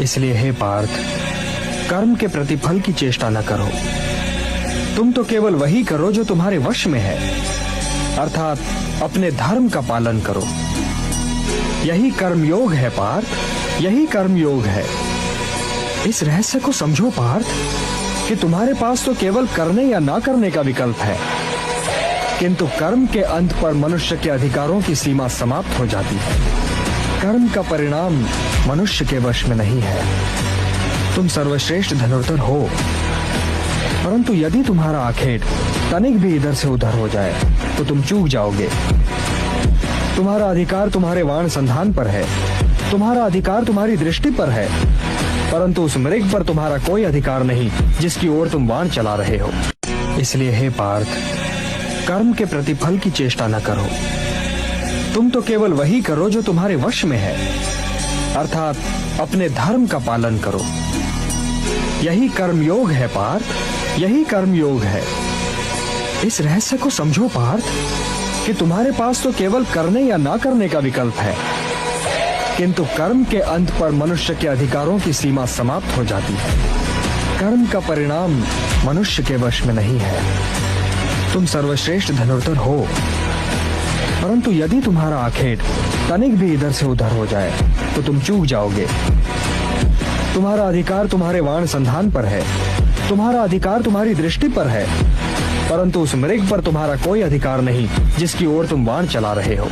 इसलिए हे पार्थ, कर्म के प्रतिफल की चेष्टा न करो। तुम तो केवल वही करो जो तुम्हारे वश में है, अर्थात अपने धर्म का पालन करो। यही कर्मयोग है पार्थ, यही कर्मयोग है। इस रहस्य को समझो पार्थ कि तुम्हारे पास तो केवल करने या ना करने का विकल्प है, किंतु कर्म के अंत पर मनुष्य के अधिकारों की सीमा समाप्त हो जाती है। कर्म का परिणाम मनुष्य के वश में नहीं है। तुम सर्वश्रेष्ठ धनुर्धर हो, परंतु यदि तुम्हारा आखेट तनिक भी इधर से उधर हो जाए तो तुम चूक जाओगे। तुम्हारा अधिकार तुम्हारे वाण संधान पर है, तुम्हारा अधिकार तुम्हारी दृष्टि पर है, परंतु उस मृग पर तुम्हारा कोई अधिकार नहीं जिसकी ओर तुम वाण चला रहे हो। इसलिए हे पार्थ, कर्म के प्रतिफल की चेष्टा न करो। तुम तो केवल वही करो जो तुम्हारे वश में है, अर्थात अपने धर्म का पालन करो। यही कर्मयोग है पार्थ, यही कर्मयोग है। इस रहस्य को समझो पार्थ कि तुम्हारे पास तो केवल करने या ना करने का विकल्प है, किंतु कर्म के अंत पर मनुष्य के अधिकारों की सीमा समाप्त हो जाती है। कर्म का परिणाम मनुष्य के वश में नहीं है। तुम सर्वश्रेष्ठ धनुर्धर हो, परंतु यदि तुम्हारा आखेट तनिक भी इधर से उधर हो जाए तो तुम चूक जाओगे। तुम्हारा अधिकार तुम्हारे वाण संधान पर है, तुम्हारा अधिकार तुम्हारी दृष्टि पर है, परंतु उस मृग पर तुम्हारा कोई अधिकार नहीं जिसकी ओर तुम वाण चला रहे हो।